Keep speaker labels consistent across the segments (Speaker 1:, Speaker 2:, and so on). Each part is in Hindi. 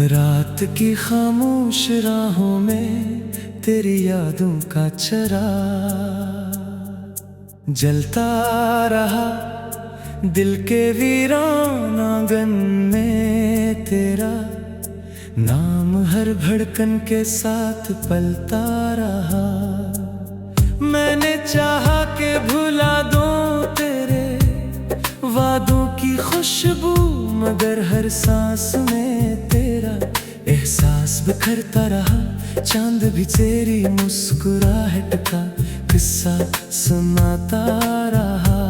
Speaker 1: रात की खामोश राहों में तेरी यादों का चरा जलता रहा। दिल के वीरान आंगन में तेरा नाम हर धड़कन के साथ पलता रहा। मैंने चाहा कि भुला दूं तेरे वादों की खुशबू, मगर हर सांस में तेरा एहसास बिखरता रहा। चांद भी तेरी मुस्कुराहट का किस्सा सुनाता रहा।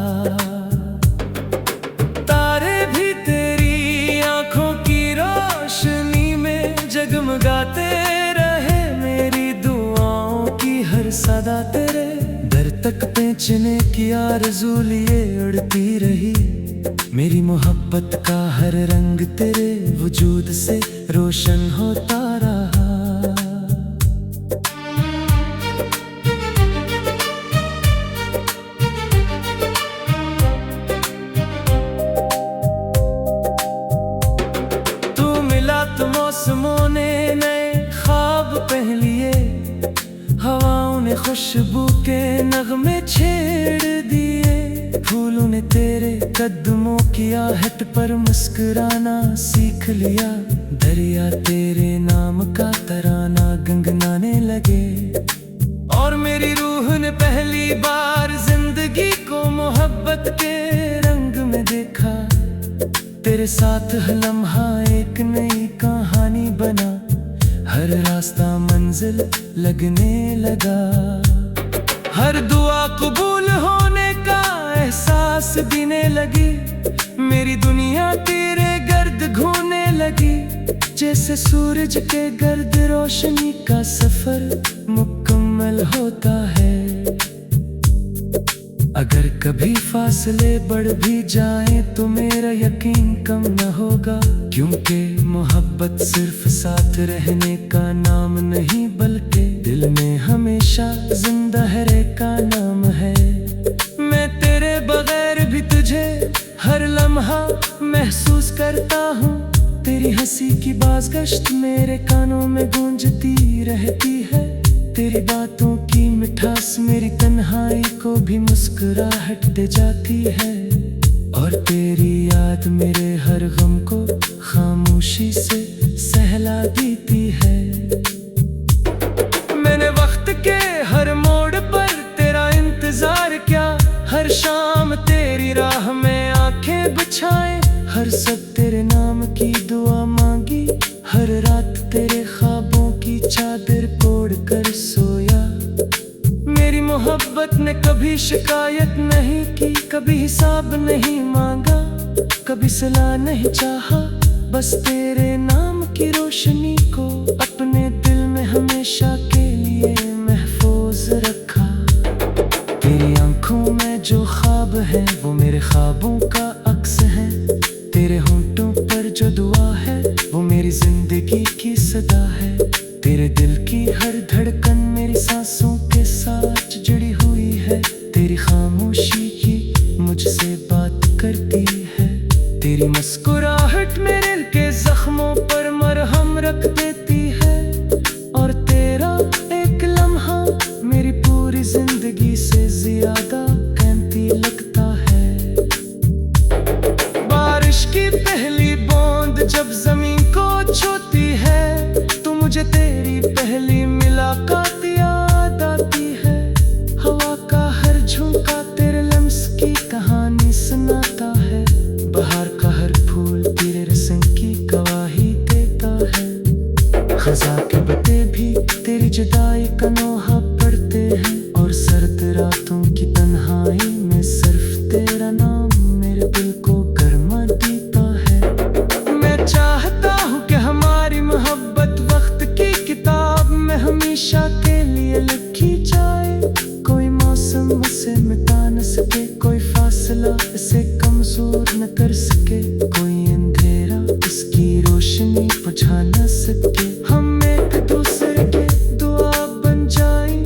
Speaker 1: तारे भी तेरी आंखों की रोशनी में जगमगाते रहे। मेरी दुआओं की हर सदा तेरे दर तक पहुंचने की आरज़ू लिए उड़ती रही। मेरी मोहब्बत का हर रंग तेरे वजूद से रोशन होता रहा। तू मिला तो मौसमों ने नए ख्वाब पहन लिए। हवाओं ने खुशबू के नगमे छेड़ दिए। फूलों ने तेरे कदमों की आहट पर मुस्कुराना सीख लिया। दरिया तेरे नाम का तराना गुनगुनाने लगे। और मेरी रूह ने पहली बार जिंदगी को मोहब्बत के रंग में देखा। तेरे साथ हर लम्हा एक नई कहानी बना। हर रास्ता मंजिल लगने लगा। हर दुआ कबूल होने का एहसास देने लगी। मेरी दुनिया तेरे गर्द घूमने लगी। जैसे सूरज के गर्द रोशनी का सफर मुकम्मल होता है। अगर कभी फासले बढ़ भी जाएं तो मेरा यकीन कम न होगा। क्योंकि मोहब्बत सिर्फ साथ रहने का नाम नहीं, बल्कि दिल में हमेशा जिंदा रहने का नाम है। मैं तेरे बगैर भी तुझे हर लम्हा महसूस करता हूँ। तेरी हंसी की बाज़गश्त मेरे कानों में गूंजती रहती है। तेरी बातों की मिठास मेरी तन्हाई को भी मुस्कुराहट दे जाती है। और तेरी याद मेरे हर गम को खामोशी से सहला देती है। मैंने वक्त के हर मोड़ पर तेरा इंतजार किया। हर शाम तेरी राह में आंखें बिछाए। हर सब तेरे नाम की दुआ मांगी। हर रात तेरे ख्वाबों की चादर ओढ़ कर सोया। मेरी मोहब्बत ने कभी शिकायत नहीं की, कभी हिसाब नहीं मांगा, कभी सलाह नहीं चाहा। बस तेरे नाम की रोशनी को अपने दिल में हमेशा के लिए महफूज रखा। तेरी आंखों में जो ख्वाब है वो मेरे ख्वाबों का अक्स है। तेरे होंठों पर जो दुआ है वो मेरी जिंदगी की सदा है। तेरे दिल की हर धड़कन मेरी सांसों के साथ जुड़ी हुई है। तेरी खामोशी ही मुझसे बात करती है। तेरी मुस्कुराहट मेरे दिल के जख्मों पर मरहम रख देती है। और तेरा एक लम्हा मेरी पूरी जिंदगी से ज्यादा कीमती लगता है। बारिश की पहली बूंद जब जमीन को छूती है तो मुझे तेरी पहली मुलाकात याद आती है। हवा का हर झोंका तेरे लम्स की कहानी सुनाता है। बाहर का हर फूल तेरे रस्म की गवाही देता है। खज़ां के पत्ते भी तेरी जुदाई का नोहा पढ़ते हैं। और सर्द रातों की तन्हाई में सिर्फ तेरा नाम मेरे दिल को गर्मा देता है। मैं चाहता हूँ कि हमारी मोहब्बत वक्त की किताब में हमेशा के लिए लिखी जाए। कोई मौसम उसे मिटा न सके, कोई फासला इसे कमजोर न कर सके, कोई अंधेरा इसकी रोशनी बुझा न सके। हम एक दूसरे के दुआ बन जाएं,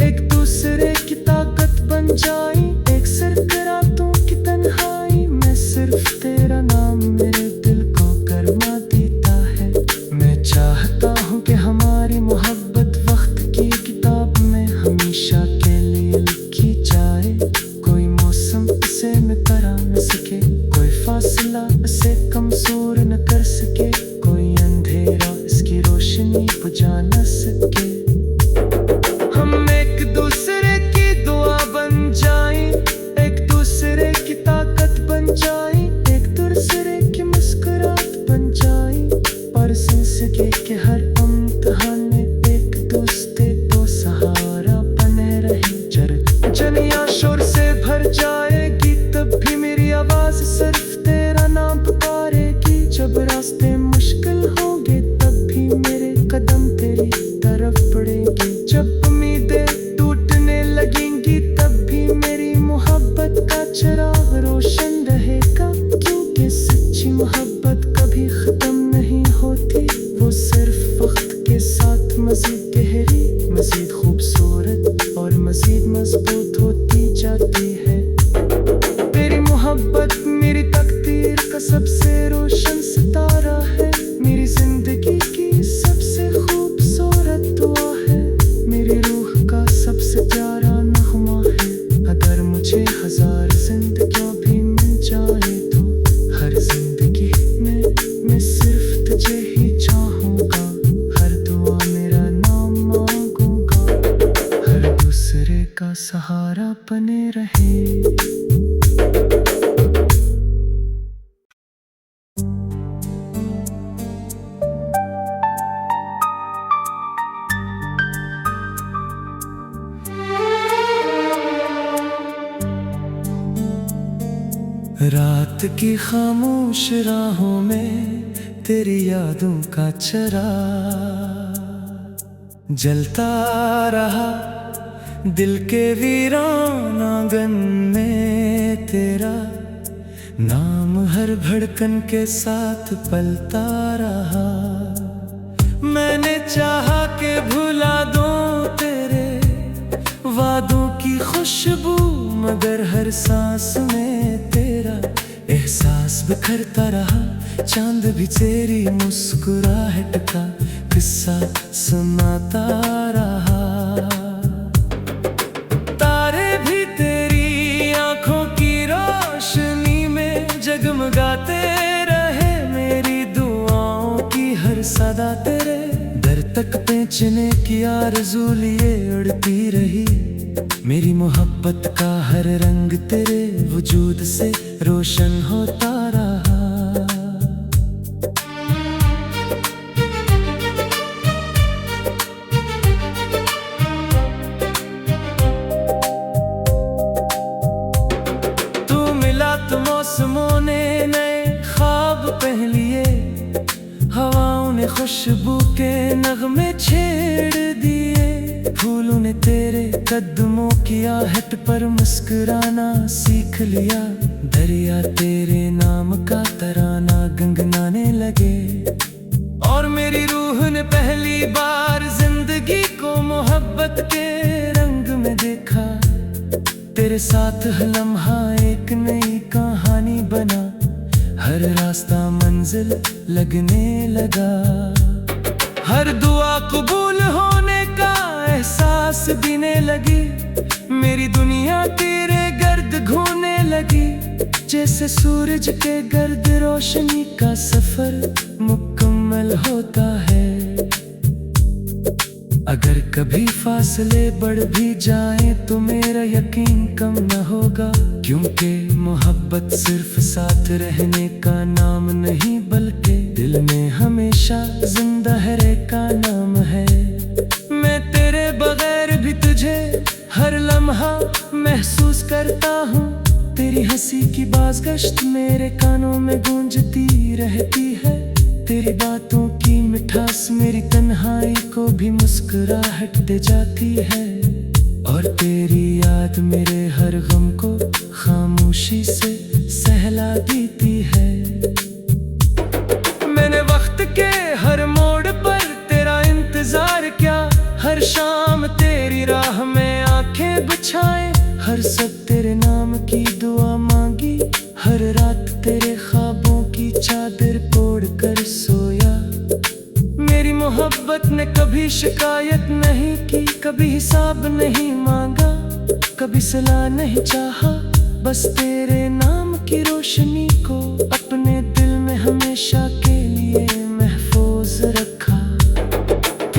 Speaker 1: एक दूसरे की ताकत बन जाएं। एक सिर्फ रातों की तन्हाई में सिर्फ तेरा नाम मेरे दिल को गर्मा देता है। मैं रोशनी बुझा न सके। हम एक दूसरे की दुआ बन जाएं, एक दूसरे की ताकत बन जाएं, एक दूसरे की मुस्कुराहट बन जाएं। और जिंदगी के हर इम्तिहान में एक दूसरे को सहारा बने रहे। जनिया शोर से भर जाएगी तब भी मेरी आवाज सिर्फ तेरा नाम पुकारेगी। जब रास्ते मुश्किल होंगे तब भी मेरे कदम तेरी तरफ बढ़ेंगे। जब उम्मीदें टूटने लगेंगी तब भी मेरी मोहब्बत का चिराग रोशन रहेगा। क्योंकि सच्ची मोहब्बत कभी खत्म नहीं होती, वो सिर्फ वक्त के साथ मजीद गहरी, मजीद खूबसूरत और मजीद मजबूत होती जाती है। तेरी मोहब्बत मेरी तकदीर का सबसे रोशन सितारा है, मेरी जिंदगी की सबसे खूबसूरत दुआ है, मेरी रूह का सबसे प्यारा नगमा है। अगर मुझे 1000 जिंदगियां भी मिल जाए तो हर जिंदगी में मैं सिर्फ तुझे ही चाहूंगा। हर दुआ मेरा नाम मांगूंगा, हर दूसरे का सहारा बने रहे। रात की खामोश राहों में तेरी यादों का चरा जलता रहा। दिल के वीरान आंगन में तेरा नाम हर धड़कन के साथ पलता रहा। मैंने चाहा कि भुला दूं तेरे वादों की खुशबू, मगर हर सांस में तेरा एहसास बिखरता रहा। चांद भी तेरी मुस्कुराहट का किस्सा सुनाता रहा। तारे भी तेरी आंखों की रोशनी में जगमगाते रहे। मेरी दुआओं की हर सदा तेरे दर तक पहुंचने की आरज़ू लिए उड़ती रही। मेरी मोहब्बत का हर रंग तेरे वजूद से रोशन होता रहा। तू मिला तो मौसमों ने नए ख्वाब पहन लिए, हवाओं ने खुशबू के नगमे छेड़ दिए। फूलों ने तेरे कदमों की आहट पर मुस्कुराना सीख लिया। दरिया तेरे नाम का तराना गुनगुनाने लगे। और मेरी रूह ने पहली बार जिंदगी को मोहब्बत के रंग में देखा। तेरे साथ हर लम्हा एक नई कहानी बना। हर रास्ता मंजिल लगने लगा। हर दुआ कबूल होने का एहसास देने लगी। मेरी दुनिया तेरे गर्द घूमने लगी। जैसे सूरज के गर्द रोशनी का सफर मुकम्मल होता है। अगर कभी फासले बढ़ भी जाएं तो मेरा यकीन कम न होगा। क्योंकि मोहब्बत सिर्फ साथ रहने का नाम नहीं, बल्कि दिल में हमेशा जिंदा रहने का नाम है। मैं तेरे बगैर भी तुझे हर लम्हा महसूस करता हूँ। तेरी हंसी की बाज़गश्त मेरे कानों में गूंजती रहती है। तेरी बातों की मिठास मेरी तन्हाई को भी मुस्कुराहट दे जाती है। और तेरी याद मेरे हर गम को खामोशी से सहला देती है। मैंने वक्त के हर मोड़ पर तेरा इंतजार किया। हर शाम तेरी राह में आंखें बिछाए। हर सब तेरे नाम की दुआ मांगी। हर रात तेरे ख्वाबों की चादर ओढ़ कर सोया। मेरी मोहब्बत ने कभी शिकायत नहीं की, कभी हिसाब नहीं मांगा, कभी सलाह नहीं चाहा। बस तेरे नाम की रोशनी को अपने दिल में हमेशा के लिए महफूज रखा।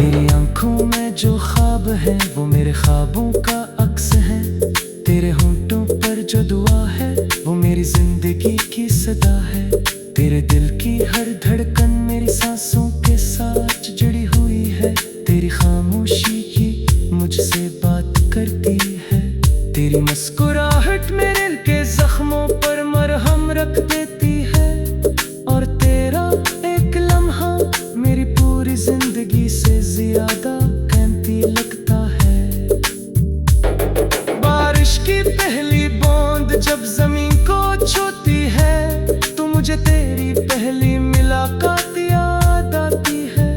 Speaker 1: मेरी आंखों में जो ख्वाब है वो मेरे ख्वाबों का अक्स है। तेरे होंठों पर जो दुआ है वो मेरी जिंदगी की सदा है। तेरे दिल की हर धड़कन मेरी सांसों के साथ जुड़ी हुई है। तेरी खामोशी ही मुझसे बात करती है। तेरी मुस्कुराहट मेरे दिल के जख्मों पर मरहम रख देती है। और तेरा एक लम्हा मेरी पूरी जिंदगी से ज्यादा कीमती लगता है। बारिश की पहली बूंद जब जमीन को छूती है तो मुझे तेरी पहली मुलाकात याद आती है।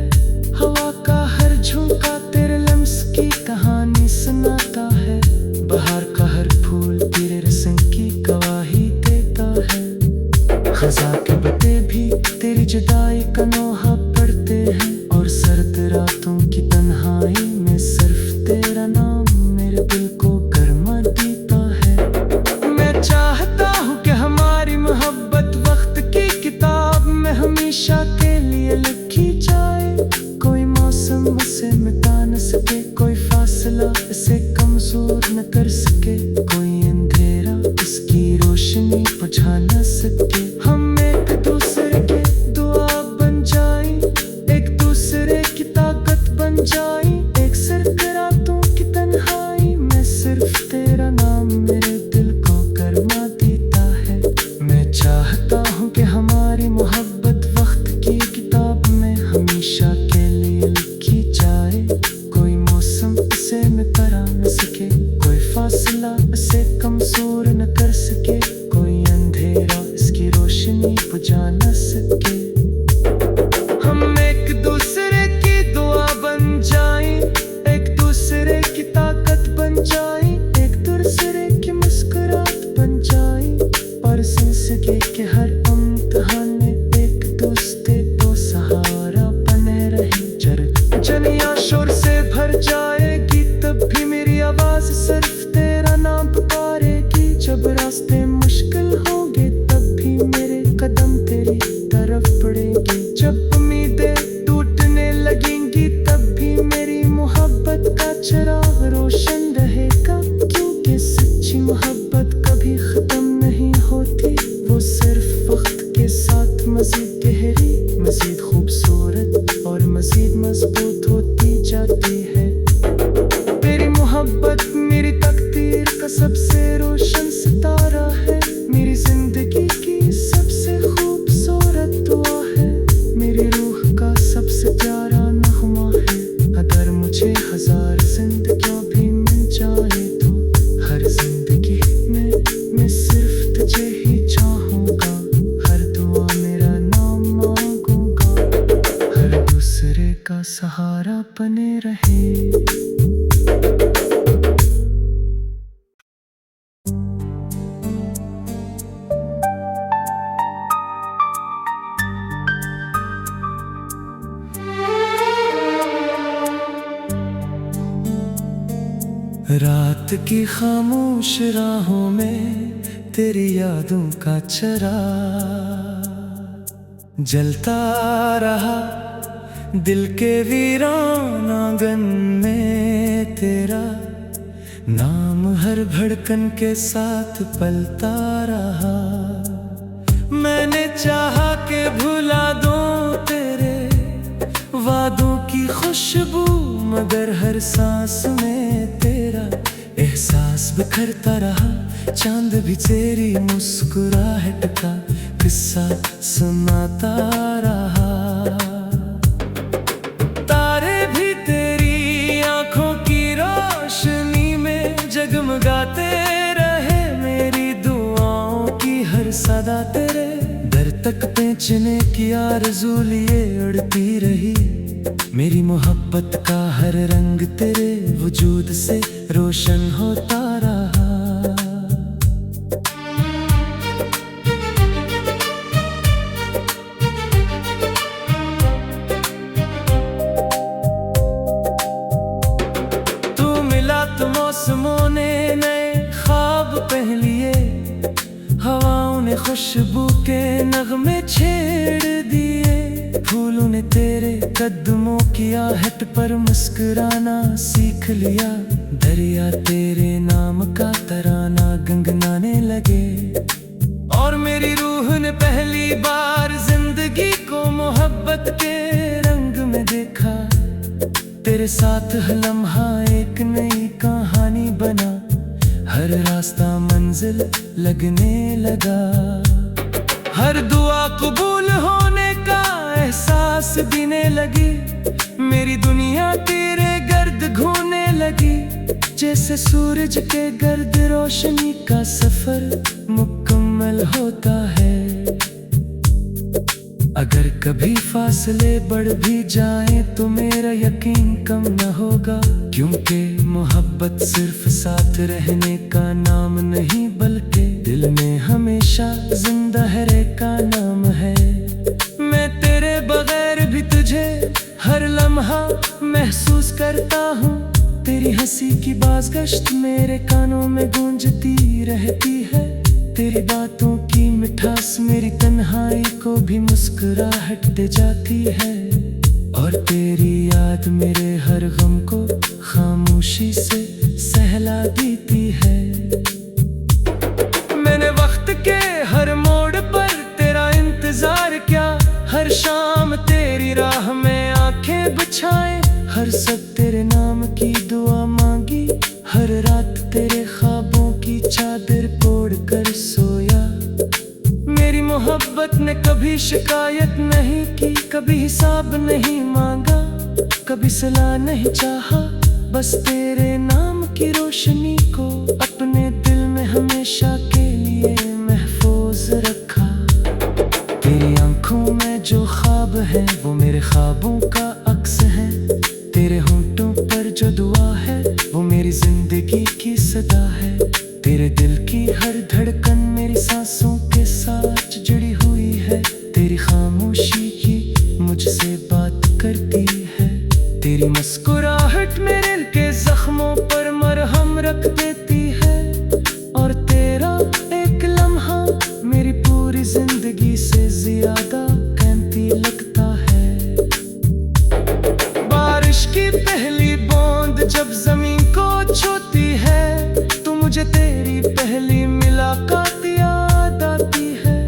Speaker 1: हवा का हर झोंका तेरे लम्स की कहानी सुनाता है। बाहर का हर फूल तेरे रस्म की गवाही देता है। खज़ां के पत्ते भी तेरी जुदाई का नोहा पढ़ते हैं। और सर्द रातों की तन्हाई में सिर्फ तेरा नाम मेरे दिल को गर्मा देता है। मैं चाहता हूँ कि हमारी मोहब्बत वक्त की किताब में हमेशा के लिए लिखी जाए। कोई मौसम उसे मिटा न सके, कोई फासला इसे कमजोर न कर सके, कोई अंधेरा इसकी रोशनी बुझा न सके। हम एक दूसरे के दुआ बन जाएं, एक दूसरे की ताकत बन जाएं। एक सर्द रातों की तन्हाई में सिर्फ तेरा नाम मेरे दिल को गर्मा देता है। मैं चाहता हूँ कि हमारी मोहब्बत वक्त की किताब में हमेशा के लिए लिखी जाए। कोई मौसम इसे मिटा न सके, कोई फासला इसे कमजोर न कर सके, कोई अंधेरा इसकी रोशनी बुझा न सके। हम एक दूसरे की दुआ बन जाएं, एक दूसरे की ताकत बन जाएं, एक दूसरे की मुस्कुराहट बन जाएं। और जिंदगी के हर इम्तिहान में एक दूसरे को सहारा बने रहे। जनिया शोर से भर जाएगी तब भी मेरी आवाज सिर्फ तेरा नाम पुकारेगी। जब रास्ते मुश्किल होंगे तब भी मेरे कदम तेरी तरफ बढ़ेंगे। जब उम्मीदें टूटने लगेंगी तब भी मेरी मोहब्बत का चिराग रोशन रहेगा। क्योंकि सच्ची मोहब्बत कभी खत्म नहीं होती, वो सिर्फ वक्त के साथ मजीद गहरी, मजीद खूबसूरत और मजीद मजबूत होती जाती है। तेरी मोहब्बत मेरी तकदीर का सबसे रोशन सितारा है। मेरी जिंदगी की सबसे खूबसूरत दुआ है। मेरी रूह का सबसे प्यारा नगमा है। अगर मुझे 1000 जिंदगियां भी मिल जाए तो हर जिंदगी में मैं सिर्फ तुझे ही चाहूंगा। हर दुआ मेरा नाम मांगूंगा, हर दूसरे का सहारा बने रहे। रात की खामोश राहों में तेरी यादों का चरा जलता रहा। दिल के वीरान आंगन में तेरा नाम हर धड़कन के साथ पलता रहा। मैंने चाहा कि भुला दूं तेरे वादों की खुशबू, मगर हर सांस में तेरा एहसास बिखरता रहा। चांद भी तेरी मुस्कुराहट का किस्सा सुनाता रहा। तारे भी तेरी आंखों की रोशनी में जगमगाते रहे। मेरी दुआओं की हर सदा तेरे दर तक पहुंचने की आरज़ू लिए उड़ती रही। मेरी मोहब्बत का हर रंग तेरे वजूद से रोशन होता रहा। तू मिला तो मौसमों ने नए ख्वाब पहन लिए। हवाओं ने खुशबू के नगमे छेड़ दिए। फूलों ने तेरे कदमों की आहट पर मुस्कुराना सीख लिया। दरिया तेरे नाम का तराना गुनगुनाने लगे। और मेरी रूह ने पहली बार जिंदगी को मोहब्बत के रंग में देखा। तेरे साथ हर लम्हा एक नई कहानी बना। हर रास्ता मंजिल लगने लगा। हर दुआ कबूल होने का एहसास देने लगी। मेरी दुनिया तेरे गर्द घूमने लगी। जैसे सूरज के गर्द रोशनी का सफर मुकम्मल होता है। अगर कभी फासले बढ़ भी जाए तो मेरा यकीन कम न होगा। क्योंकि मोहब्बत सिर्फ साथ रहने का नाम नहीं बल्कि दिल में हमेशा जिंदा रहने का नाम है। मैं तेरे बगैर भी तुझे हर लम्हा महसूस करता हूँ। तेरी हंसी की बाज़गश्त मेरे कानों में गूंजती रहती है। तेरी बातों की मिठास मेरी तन्हाई को भी मुस्कुराहट दे जाती है। और तेरी याद मेरे हर गम को खामोशी से सहला देती है। मैंने वक्त के हर मोड़ पर तेरा इंतजार किया। हर शाम तेरी राह में आंखें बिछाए। हर सब तेरे नाम की दुआ मांगी। हर रात तेरे ख्वाबों की चादर ओढ़ कर सोया। मेरी मोहब्बत ने कभी शिकायत नहीं की, कभी हिसाब नहीं मांगा, कभी सलाह नहीं चाहा। बस तेरे नाम की रोशनी को अपने दिल में हमेशा के लिए महफूज रखा। तेरी आंखों में जो ख्वाब है वो मेरे ख्वाबों का अक्स है। तेरे होंठों पर जो दुआ है वो मेरी जिंदगी की सदा है। तेरे दिल की हर धड़कन मेरी सांसों के साथ जुड़ी हुई है। तेरी खामोशी की मुझसे बात करती है। तेरी मुस्कुराहट मेरे दिल के जख्मों पर मरहम रख देती है। और तेरा एक लम्हा मेरी पूरी जिंदगी से ज्यादा कीमती लगता है। बारिश की पहली बूंद जब जमीन को छूती है तो मुझे तेरी पहली मुलाकात याद आती है।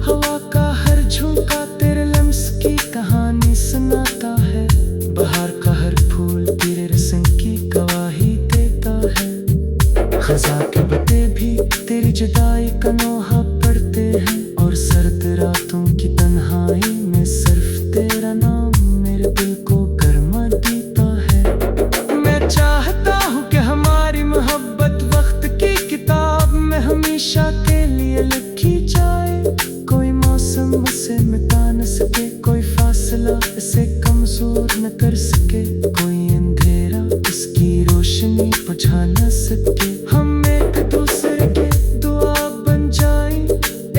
Speaker 1: हवा का हर झोंका तेरे लम्स की कहानी सुनाता है। बाहर का हर फूल तेरे रस्म की गवाही देता है। खज़ां के पत्ते भी तेरी जुदाई का नोहा पढ़ते हैं। और सर्द रातों की तन्हाई में सिर्फ तेरा नाम मेरे दिल को गर्मा देता है। मैं चाहता हूँ कि हमारी मोहब्बत वक्त की किताब में हमेशा के लिए लिखी जाए। कोई मौसम उसे मिटा न सके, कोई फासला इसे कमजोर न कर सके, कोई अंधेरा इसकी रोशनी बुझा न सके। हम एक दूसरे के दुआ बन जाए,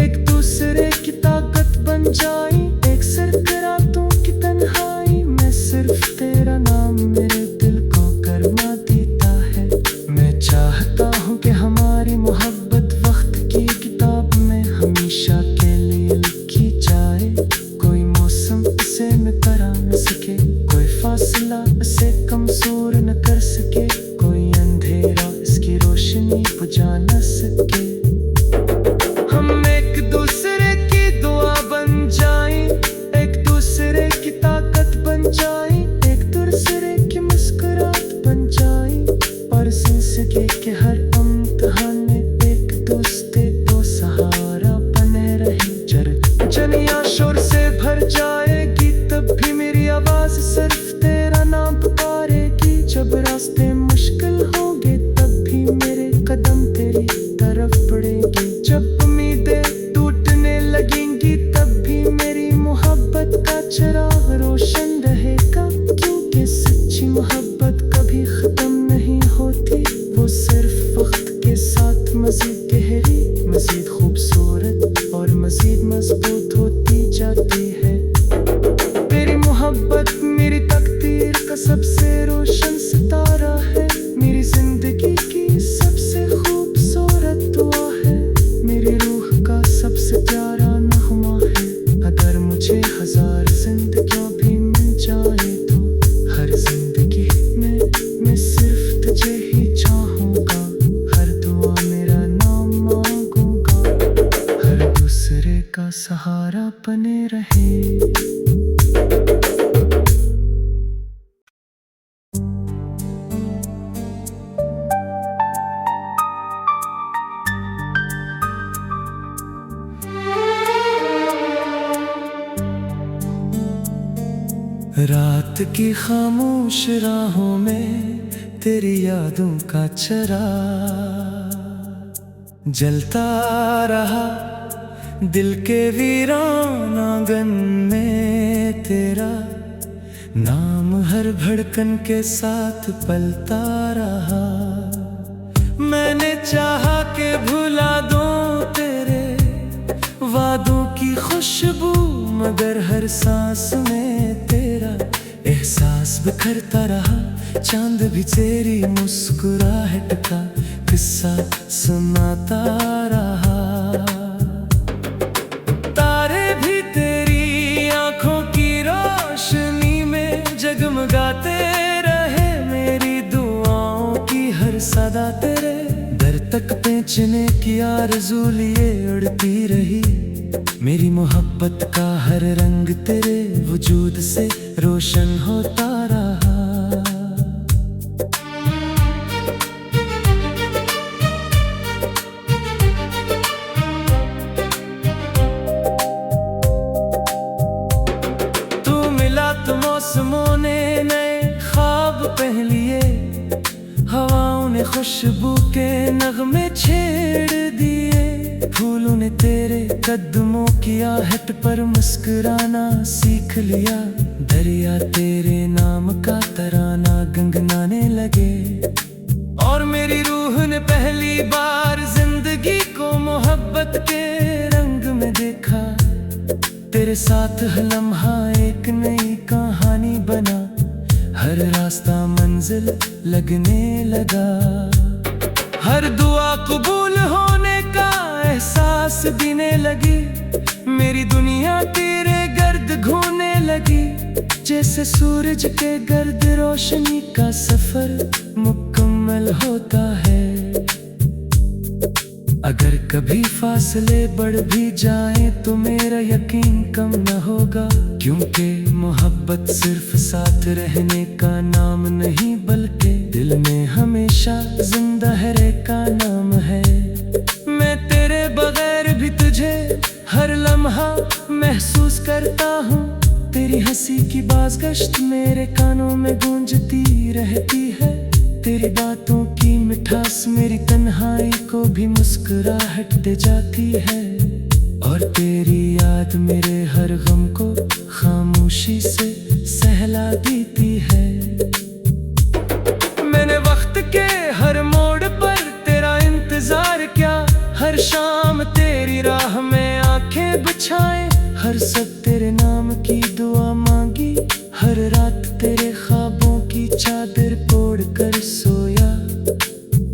Speaker 1: एक दूसरे की ताकत बन जाए। एक सर्द रातों की तन्हाई में सिर्फ तेरा नाम मेरे दिल को गर्मा देता है। मैं चाहता हूँ कि हमारी मोहब्बत वक्त की किताब में हमेशा के लिए लिखी जाए। कोई मौसम इसे मिटा न सके, कोई फासला इसे कमजोर न कर सके, कोई अंधेरा इसकी रोशनी बुझा न सके। हम एक दूसरे की दुआ बन जाएं, एक दूसरे की ताकत बन जाएं, एक दूसरे की मुस्कुराहट बन जाएं। और जिंदगी के हर इम्तिहान में एक दूसरे को सहारा बने रहे। जनिया शोर से भर जाएगी तब भी मेरी आवाज सिर्फ तेरा नाम पुकारेगी। जब रास्ते मुश्किल होंगे तब भी मेरे कदम तेरी तरफ बढ़ेंगे। जब उम्मीदें टूटने लगेंगी तब भी मेरी मोहब्बत का चिराग रोशन रहेगा। क्योंकि सच्ची मोहब्बत कभी खत्म नहीं होती, वो सिर्फ वक्त के साथ मजीद गहरी, मजीद खूबसूरत और मजीद मजबूत होती जाती है। तेरी मोहब्बत मेरी तकदीर का सबसे रोशन सितारा है। मेरी जिंदगी की सबसे खूबसूरत दुआ है। मेरी रूह का सबसे प्यारा नगमा है। अगर मुझे हजार जिंदगी रात की खामोश राहों में तेरी यादों का चरा जलता रहा, दिल के वीरान आंगन में तेरा नाम हर धड़कन के साथ पलता रहा। मैंने चाहा कि भुला दूं तेरे वादों की खुशबू, मगर हर सांस में तेरा एहसास बिखरता रहा। चांद भी तेरी मुस्कुराहट का किस्सा सुनाता रहा, तारे भी तेरी आंखों की रोशनी में जगमगाते रहे। मेरी दुआओं की हर सदा तेरे दर तक पहुंचने की आरज़ू लिए उड़ती रही। मेरी मोहब्बत का हर रंग तेरे वजूद से रोशन होता रहा। तू मिला तो मौसमों ने नए ख्वाब पहन लिए, हवाओं ने खुशबू के नगमे छेड़ दिए। फूलों ने तेरे कदमों की आहट पर मुस्कुराना सीख लिया। दरिया तेरे नाम का तराना गुनगुनाने लगे, और मेरी रूह ने पहली बार जिंदगी को मोहब्बत के रंग में देखा। तेरे साथ हर लम्हा एक नई कहानी बना, हर रास्ता मंजिल लगने लगा। हर दुआ कबूल होने का एहसास देने लगी। मेरी दुनिया तेरे गर्द घूमने लगी, जैसे सूरज के गर्द रोशनी का सफर मुकम्मल होता है। अगर कभी फासले बढ़ भी जाए तो मेरा यकीन कम न होगा, क्योंकि मोहब्बत सिर्फ साथ रहने का नाम नहीं बल्कि दिल में हमेशा जिंदा रहने का नाम है। मैं तेरे बगैर भी तुझे हर लम्हा महसूस करता हूँ। तेरी हंसी की बाज़गश्त मेरे कानों में गूंजती रहती है। तेरी बातों की मिठास मेरी तन्हाई को भी मुस्कुराहट दे जाती है, और तेरी याद मेरे हर गम को खामोशी से सहला देती है। मैंने वक्त के हर मोड़ पर तेरा इंतजार किया, हर शाम तेरी राह में आंखें बिछाए, हर सब तेरे नाम की दुआ मांगी, हर रात तेरे ख्वाबों की चादर ओढ़ कर सोया।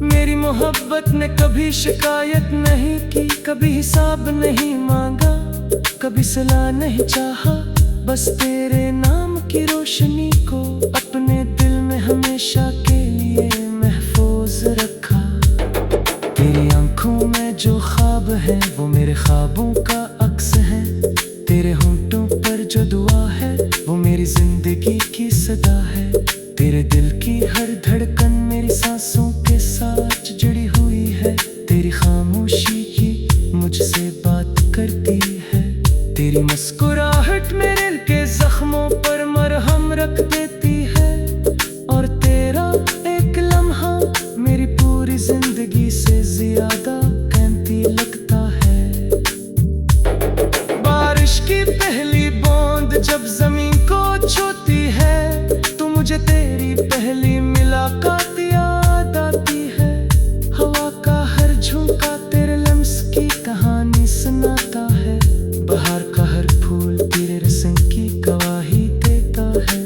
Speaker 1: मेरी मोहब्बत ने कभी शिकायत नहीं की, कभी हिसाब नहीं मांगा, कभी सलाह नहीं चाहा, बस तेरे नाम की रोशनी को अपने दिल में हमेशा के लिए महफूज रखा। तेरी आंखों में जो ख्वाब है वो मेरे ख्वाबों का अक्स है। तेरे होंठों पर जो दुआ है वो मेरी जिंदगी की सदा है। तेरे दिल की हर धड़कन मेरी सांसों के साथ जुड़ी हुई है। तेरी खामोशी ही मुझसे बात करती है। तेरी मुस्कुराहट मेरे दिल के जख्मों पर मरहम रख देती है, और तेरा एक लम्हा मेरी पूरी जिंदगी से ज्यादा कीमती लगता है। बारिश की पहली बूंद जब जमीन को छूती है तो मुझे तेरी पहली मुलाकात याद आती है। हवा का हर झोंका तेरे लम्स की कहानी सुनाता है। बाहर का हर फूल तेरे रस्म की गवाही देता है।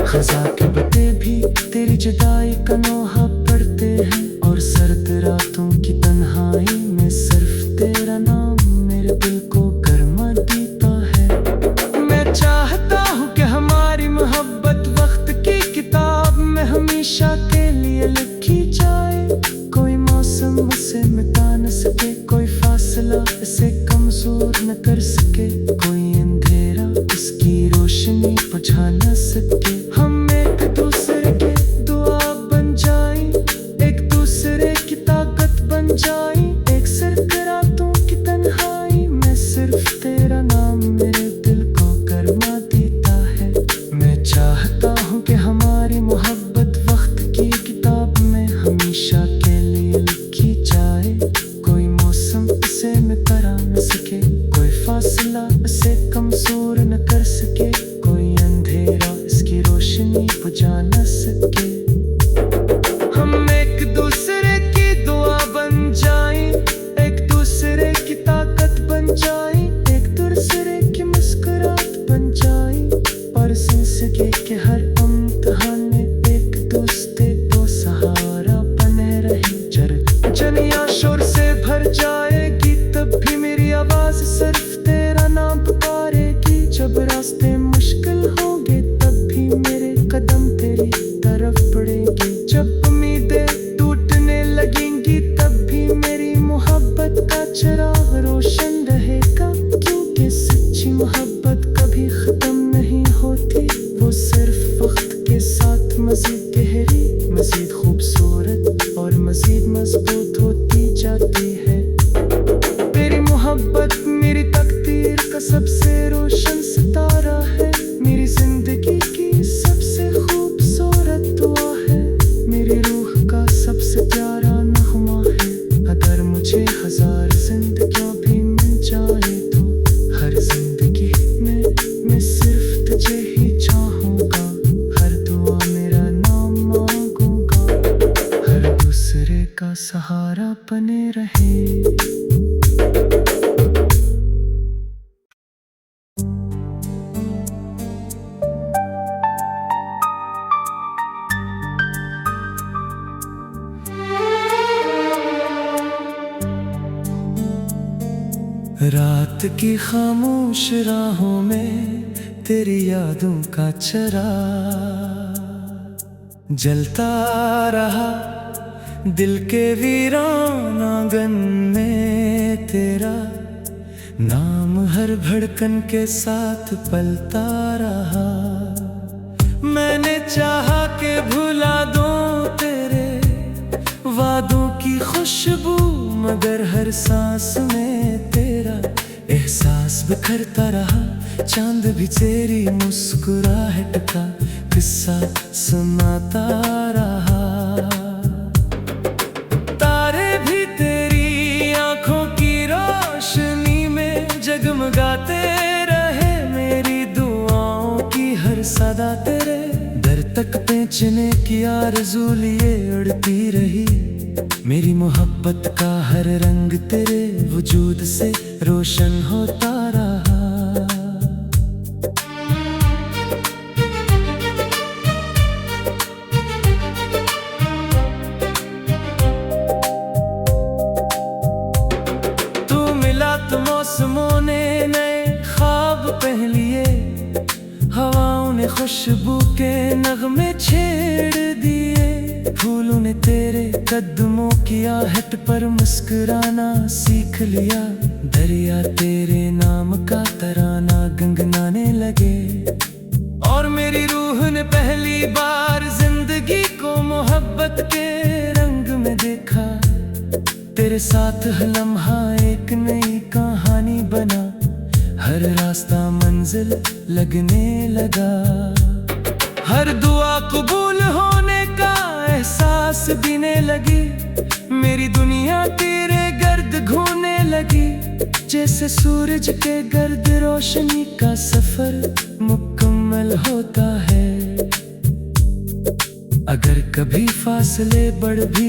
Speaker 1: खज़ां के पत्ते भी तेरी जुदाई का नोहा पढ़ते हैं, और सर्द रातों की तन्हाई में सिर्फ तेरा नाम मेरे दिल को गर्मा देता है। मैं चाहता हूँ कि हमारी मोहब्बत वक्त की किताब में हमेशा के लिए लिखी जाए। कोई मौसम उसे मिटा न सके, कोई फासला इसे कमजोर न कर सके, कोई अंधेरा इसकी रोशनी बुझा न सके। हम एक दूसरे के दुआ बन जाएं, एक दूसरे की ताकत बन जाएं। एक सिर्फ रातों की तन्हाई में सिर्फ तेरा नाम मेरे दिल को गरमा देता है। मैं न सके। हम एक दूसरे की दुआ बन जाएं, एक दूसरे की ताकत बन जाएं, एक दूसरे की मुस्कुराहट बन जाएं, और जिंदगी के हर इम्तिहान में एक दूसरे को सहारा बने रहे। जनिया शोर से भर जाएगी तब भी मेरी आवाज सिर्फ तेरा नाम पुकारेगी। जब रास्ते मुश्किल होंगे तब भी मेरे कदम तेरी तरफ बढ़ेंगे। जब उम्मीदें टूटने लगेंगी तब भी मेरी मोहब्बत का चिराग रोशन रहेगा। क्योंकि सच्ची मोहब्बत कभी खत्म नहीं होती, वो सिर्फ वक्त के साथ मजीद गहरी, मजीद खूबसूरत और मजीद मजबूत होती जाती है। तेरी मोहब्बत मेरी तकदीर का सबसे रोशन सितारा है, मेरी जिंदगी की सबसे खूबसूरत दुआ है, मेरी रूह का सबसे प्यारा नगमा है। अगर मुझे 1000 जिंदगियां भी मिल जाए तो हर जिंदगी में मैं सिर्फ तुझे ही चाहूंगा। हर दुआ मेरा नाम मांगूंगा, हर दूसरे का सहारा बने रहे। रात की खामोश राहों में तेरी यादों का चिराग जलता रहा, दिल के वीरान आंगन में तेरा नाम हर धड़कन के साथ पलता रहा। मैंने चाहा कि भुला दूं तेरे वादों की खुशबू, मगर हर सांस में तेरा एहसास बिखरता रहा। चांद भी तेरी मुस्कुराहट का किस्सा सुनाता रहा, तारे भी तेरी आंखों की रोशनी में जगमगाते रहे। मेरी दुआओं की हर सदा तेरे दर तक पहुंचने की आरज़ू लिए उड़ती रही। मेरी मोहब्बत का हर रंग तेरे वजूद से रोशन होता रहा। तू मिला तो मौसमों ने नए ख्वाब पहन लिए, हवाओं ने खुशबू के नगमे छेड़ दिए। फूलों ने तेरे कदमों की आहट पर मुस्कुराना सीख लिया। दरिया तेरे नाम का तराना गुनगुनाने लगे, और मेरी रूह ने पहली बार जिंदगी को मोहब्बत के रंग में देखा। तेरे साथ हर लम्हा एक नई कहानी बना, हर रास्ता मंजिल लगने लगा। हर दुआ कबूल होने का एहसास देने लगी। मेरी दुनिया तेरे गर्द घूमने लगी, जैसे सूरज के गर्द रोशनी का सफर मुकम्मल होता है। अगर कभी फासले बढ़ भी